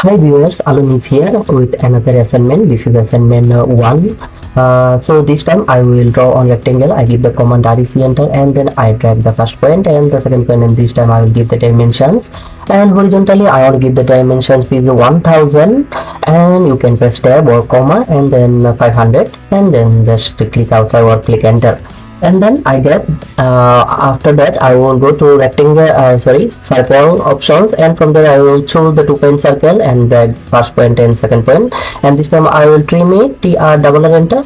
Hi viewers, Alun is here with another assignment. This is assignment 1. So this time I will draw on rectangle. I give the command REC enter and then I drag the first point and the second point, and this time I will give the dimensions. And horizontally I will give the dimensions is 1000, and you can press tab or comma and then 500, and then just click outside or click enter. And then I get after that I will go to rectangle circle options, and from there I will choose the 2-point circle and drag first point and second point, and this time I will trim it, TR enter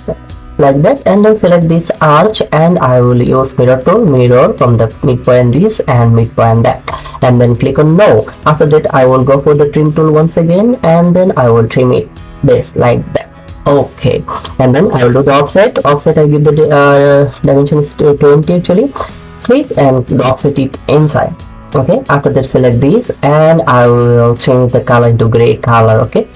like that, and then select this arch and I will use mirror tool, mirror from the midpoint this and midpoint that, and then click on no. After that I will go for the trim tool once again, and then I will trim it this like that. Okay, and then I will do the offset. I give the dimensions to 20 actually. Click and offset it inside. Okay, after that select this and I will change the color into gray color. Okay,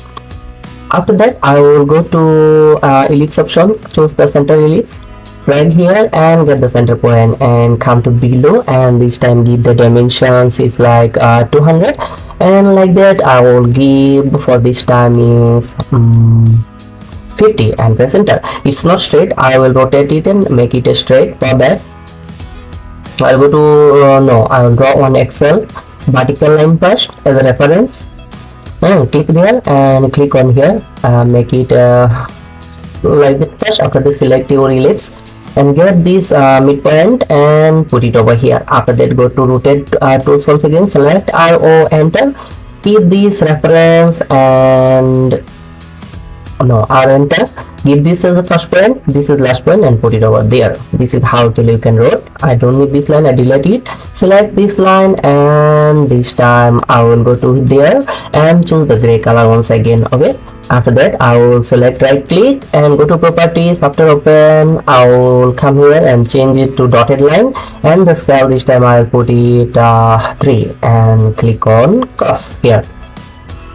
after that I will go to ellipse option, choose the center ellipse, drag here and get the center point and come to below, and this time give the dimensions is like 200, and like that I will give for this time is 50 and press enter. It's not straight, I will rotate it and make it a straight. For that I'll go to I will draw one Excel vertical line first as a reference, and click there and click on here, make it like that first. After this select your ellipse and get this midpoint and put it over here. After that go to rotate tools once again, select RO enter, keep this reference and R enter, give this as the first point, this is last point, and put it over there. This is how actually you can rotate. I don't need this line, I delete it. Select this line and this time I will go to there and choose the gray color once again. Okay, after that I will select right click and go to properties. After open I will come here and change it to dotted line, and the scale this time I will put it 3 and click on cross here.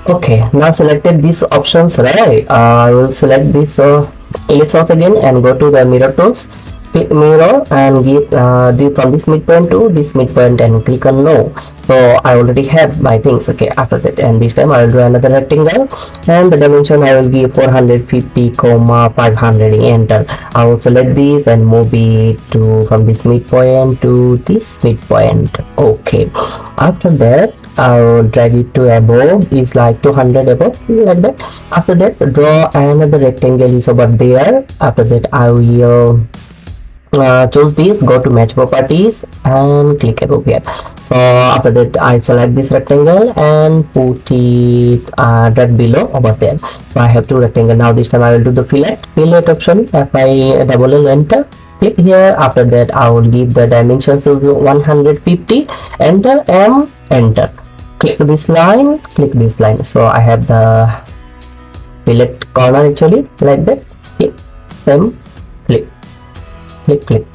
Okay, now selected these options, right? I will select this ellipse once again and go to the mirror tools, click mirror and give from this midpoint to this midpoint and click on no. So I already have my things. Okay, after that, and this time I will do another rectangle and the dimension I will give 450, 500, enter. I will select this and move it to from this midpoint to this midpoint. Okay, after that I will drag it to above, is like 200 above, like that. After that draw another rectangle is over there. After that I will choose this, go to match properties and click above here. So after that I select this rectangle and put it drag below over there. So I have two rectangle. Now this time I will do the fillet option, FI enter, click here. After that I will give the dimensions of 150, enter, M, enter. Click this line, click this line. So I have the fillet corner actually like that. Click, same, click, click, click.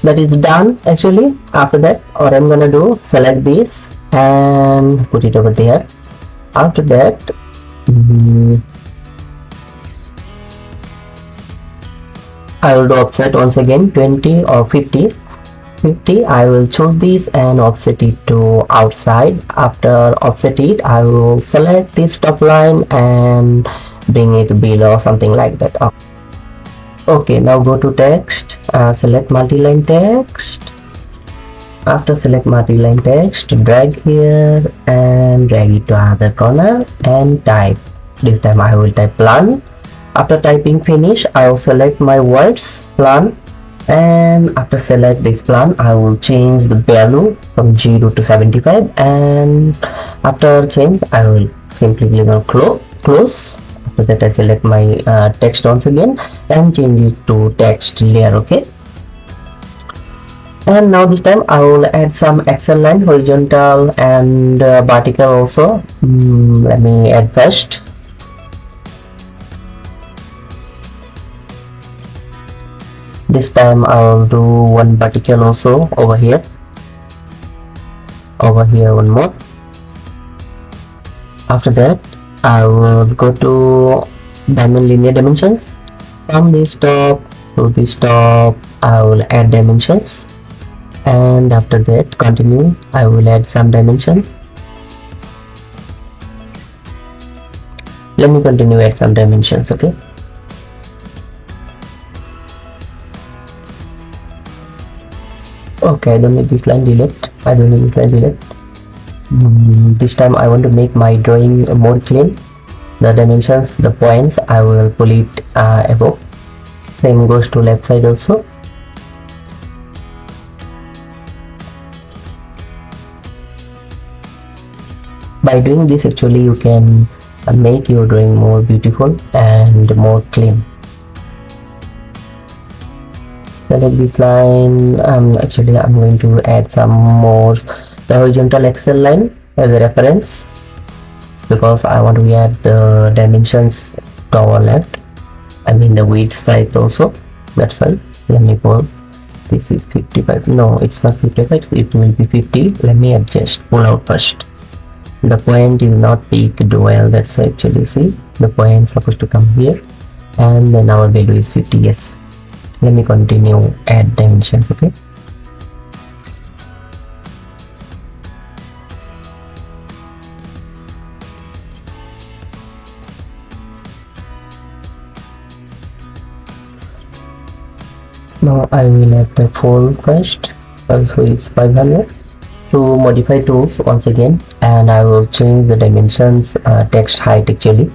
That is done actually. After that, what I'm gonna do, select this and put it over there. After that, I will do offset once again, 20 or 50. I will choose this and offset it to outside. After offset it, I will select this top line and bring it below, something like that. Okay, now go to text, select multi-line text. After select multi-line text, drag here and drag it to other corner and type. This time I will type plan. After typing finish, I will select my words plan, and after select this plan I will change the value from 0 to 75, and after change I will simply click on close. After that I select my text once again and change it to text layer. Okay, and now this time I will add some Excel line, horizontal and vertical also. Let me add first. This time I will do one vertical also over here one more. After that I will go to linear dimensions. From this top to this top I will add dimensions, and after that continue I will add some dimensions. Let me continue add some dimensions. Okay, I don't need this line, delete. I don't need this line, delete. This time I want to make my drawing more clean. The dimensions, the points, I will pull it above. Same goes to left side also. By doing this, actually you can make your drawing more beautiful and more clean. Select this line. Actually I'm going to add some more the horizontal axle line as a reference, because I want to add the dimensions to our left, I mean the width size also. That's why let me go, this is 55, no it's not 55, it will be 50. Let me adjust, pull out first. The point is not peaked well, that's why actually see the point supposed to come here, and then our value is 50. Yes, let me continue add dimensions. Okay, now I will add the fold first, also it's 500. To modify tools once again, and I will change the dimensions, text height actually.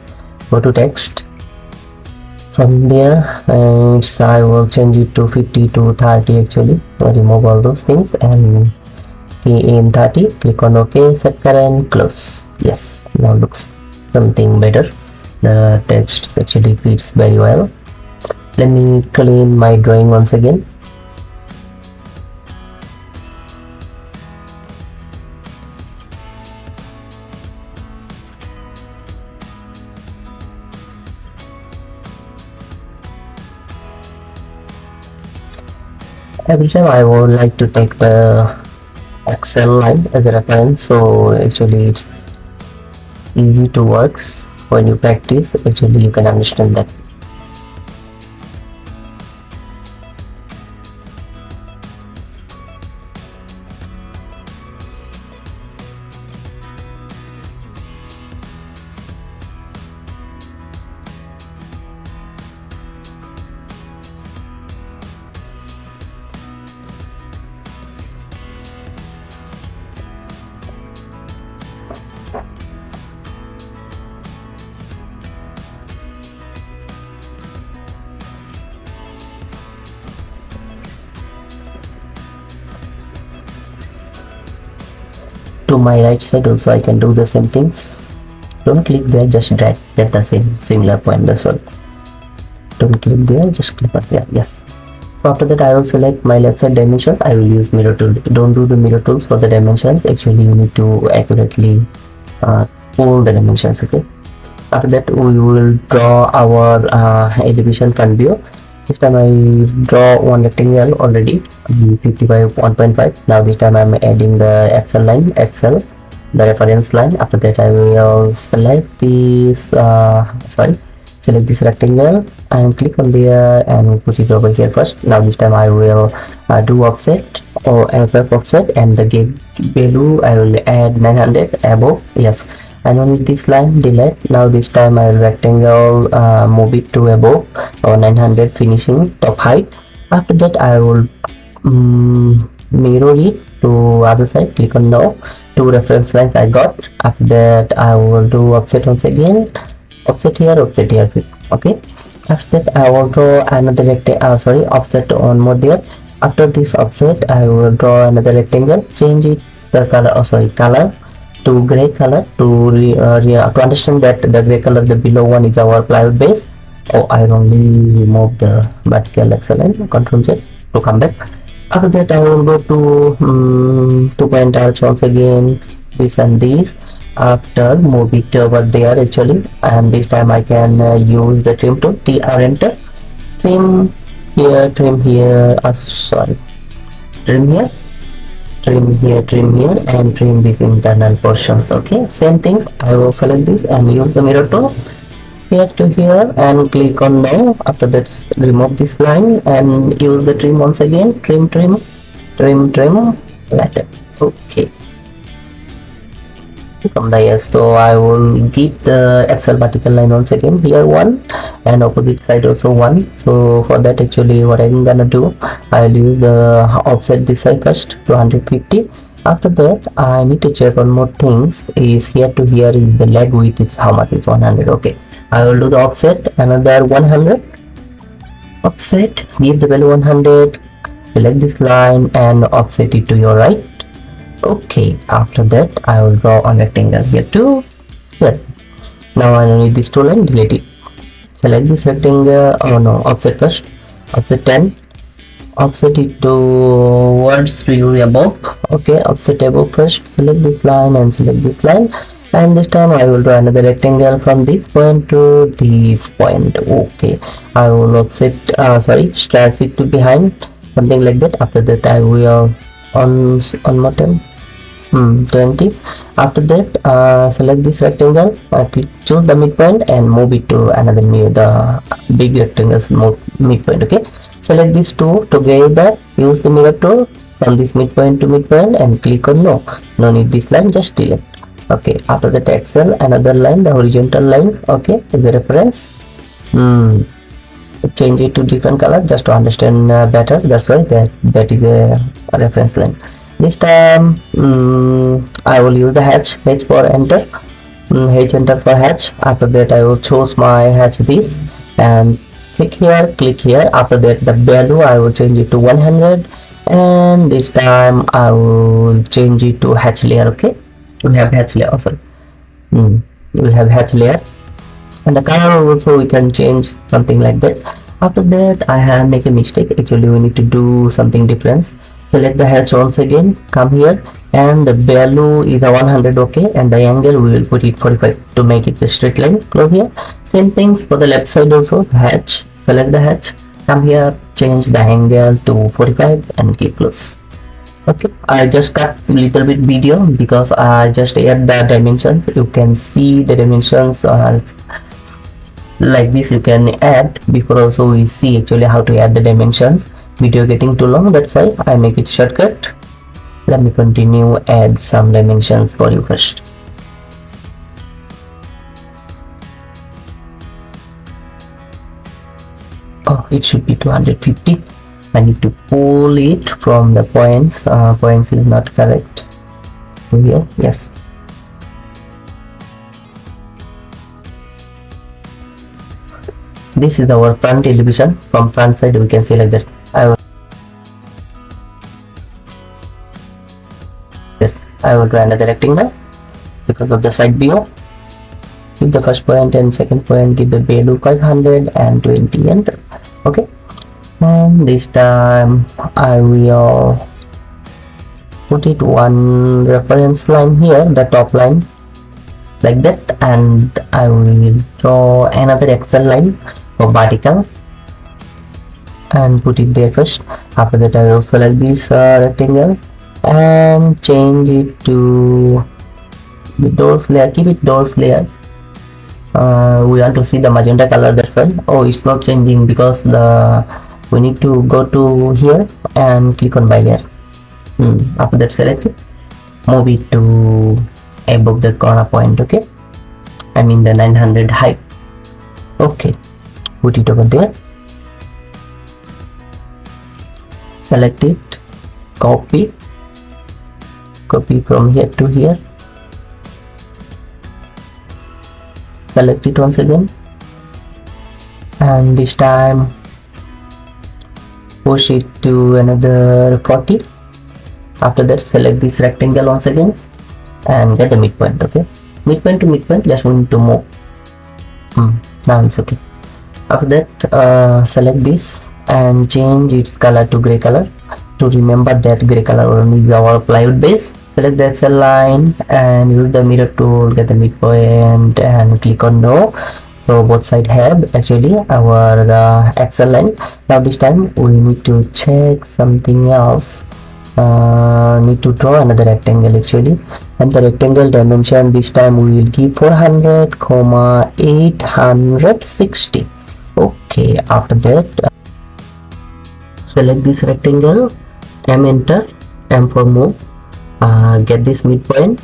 Go to text, from there I will change it to 50 to 30 actually. Remove all those things and key in 30, click on OK, set current, close. Yes, now looks something better. The text actually fits very well. Let me clean my drawing once again. Every time I would like to take the Excel line as a reference, so actually it's easy to works. When you practice, actually you can understand that. To my right side also I can do the same things. Don't click there, just drag at the same similar point, that's all. Don't click there, just click up there. Yes, so after that I will select my left side dimensions. I will use mirror tool. Don't do the mirror tools for the dimensions, actually you need to accurately pull the dimensions. Okay, after that we will draw our elevation front view. This time I draw one rectangle already, 50 by 1.5. Now this time I'm adding the Excel line, the reference line. After that I will select this select this rectangle and click on there and put it over here first. Now this time I will do offset or FF offset, and the gate value I will add 900 above. Yes, and on this line delete. Now this time I will rectangle move it to above or 900 finishing top height. After that I will mirror it to other side, click on no. Two reference lines I got. After that I will do offset once again, offset here. Okay, after that I will draw another rectangle, offset on more there. After this offset I will draw another rectangle, change it the color, color to gray color to understand that the gray color, the below one is our plywood base. I only remove the vertical excellent, control Z to come back. After that I will go to 2-point arch once again, this and this. After move it over there actually, and this time I can use the trim tool, TR enter, trim here, trim here, trim here, trim here, and trim these internal portions. Okay, same things I will select this and use the mirror tool here to here and click on no. After that remove this line and use the trim once again, trim like that. Okay, from the yes. So I will give the axle vertical line once again here one, and opposite side also one. So for that, actually what I'm gonna do, I'll use the offset this side first to 150. After that, I need to check on more things. Is here to here is the leg width is how much is 100. Okay, I will do the offset another 100. Offset, give the value 100. Select this line and offset it to your right. Okay, after that I will draw a rectangle here too. Here. Now I don't need this two line, delete it. Select this rectangle, oh no, offset first. Offset 10. Offset it towards to above. Okay, offset above first. Select this line and select this line. And this time I will draw another rectangle from this point to this point. Okay, I will offset, stretch it to behind, something like that. After that I will on bottom 20. After that, select this rectangle, choose the midpoint and move it to another the big rectangle's midpoint. Okay, select these two together, use the mirror tool from this midpoint to midpoint and click on no need this line, just delete. Okay, after that axle, another line, the horizontal line. Okay, as a reference. Change it to different color just to understand better. That's why that is a reference line. This time I will use the hatch for enter. H enter for hatch. After that I will choose my hatch this and click here. After that the value I will change it to 100, and this time I will change it to hatch layer. Okay, we have hatch layer. Also, we have hatch layer, and the color also we can change something like that. After that I have make a mistake. Actually we need to do something different. Select the hatch once again, come here, and the value is a 100. Okay, and the angle we will put it 45 to make it a straight line. Close here. Same things for the left side also. Hatch, select the hatch, come here, change the angle to 45 and keep close. Okay, I just cut little bit video because I just add the dimensions. You can see the dimensions like this. You can add before also we see actually how to add the dimensions. Video getting too long, that's why I make it shortcut. Let me continue, add some dimensions for you first. Oh, it should be 250. I need to pull it from the points. Points is not correct here. Yes, this is our front elevation. From front side we can see like that. I will draw another rectangle because of the side view. Give the first point and second point, give the value 520 enter. Okay, and this time I will put it one reference line here, the top line, like that, and I will draw another axle line for vertical and put it there first. After that I will select this rectangle and change it to the doors layer. Keep it doors layer. We want to see the magenta color, that's why. Oh, it's not changing because we need to go to here and click on by layer. After that select it, move it to above the corner point. Okay, I mean the 900 height. Okay, put it over there, select it, copy from here to here, select it once again, and this time push it to another 40. After that select this rectangle once again and get the midpoint. Okay, midpoint to midpoint, just we need to move. Now it's okay. After that select this and change its color to gray color. To remember that gray color only is our plywood base. Select the axle line and use the mirror tool, get the midpoint and click on no. So both sides have actually our axle line. Now this time we need to check something else. Need to draw another rectangle actually, and the rectangle dimension this time we will give 400, 860. Okay, after that select this rectangle, M enter, M for move, get this midpoint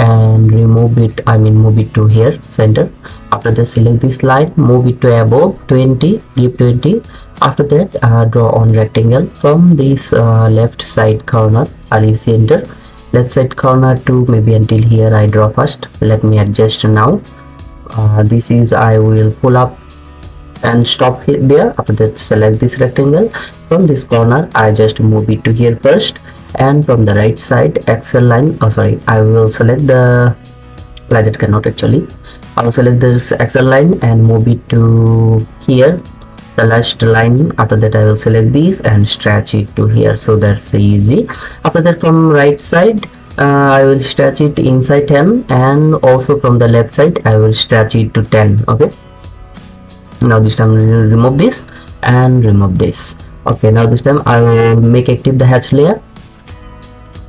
and remove it, I mean move it to here center. After that, select this line, move it to above 20, give 20. After that, draw on rectangle from this left side corner, center, left side corner to maybe until here I draw first. Let me adjust now. This is, I will pull up and stop here there. After that, select this rectangle from this corner, I just move it to here first, and from the right side axle line, I will select the, like that cannot actually, I will select this axle line and move it to here, the last line. After that, I will select this and stretch it to here, so that's easy. After that, from right side, I will stretch it inside 10, and also from the left side I will stretch it to 10. Okay, now this time remove this and remove this. Okay, now this time I will make active the hatch layer.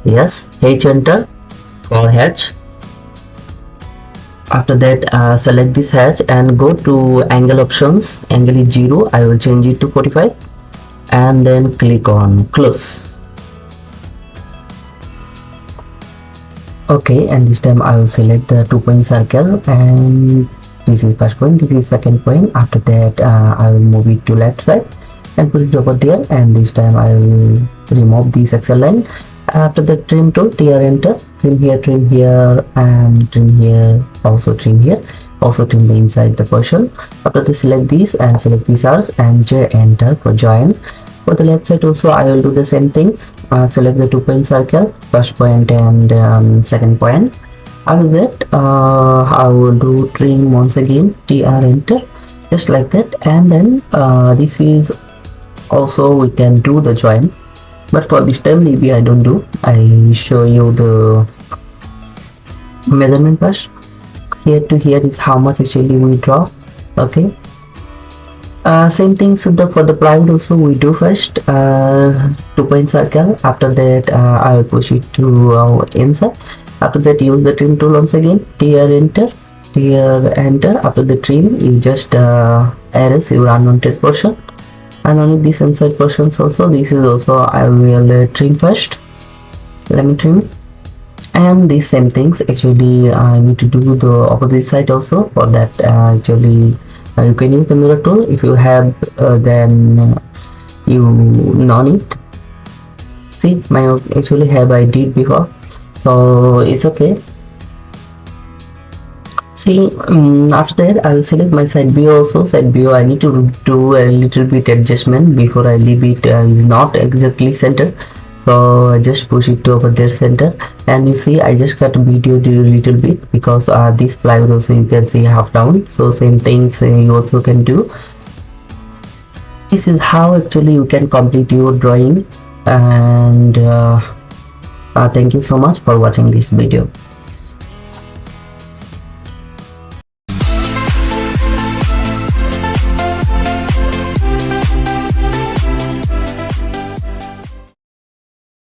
Yes, H enter for hatch. After that, select this hatch and go to angle options. Angle is 0, I will change it to 45, and then click on close. Okay, and this time I will select the 2-point circle, and this is first point, this is second point. After that, I will move it to left side and put it over there, and this time I will remove this axle line. After that, trim tool, TR enter, trim here and trim here, also trim here, also trim the inside the portion. After that, select this and select these arcs and J enter for join. For the left side also I will do the same things. Select the 2-point circle, first point and second point. After that, I will do trim once again, TR enter, just like that. And then this is also we can do the join, but for this time maybe I don't do, I show you the measurement first. Here to here is how much actually we draw. Okay, same things for the plywood also we do first. 2-point circle. After that, I will push it to inside. After that, use the trim tool once again, TR enter, TR enter. After the trim, you just erase your unwanted portion, and only this inside portions also, this is also I will trim first. Let me trim. And these same things actually I need to do the opposite side also. For that, actually you can use the mirror tool. If you have, then you no need. See, my actually have I did before, so it's okay. See, after that I will select my side view also. Side view I need to do a little bit adjustment before I leave it. Is not exactly center, so I just push it to over there center. And you see, I just cut video a little bit because this plywood also you can see half down, so same things you also can do. This is how actually you can complete your drawing. And thank you so much for watching this video.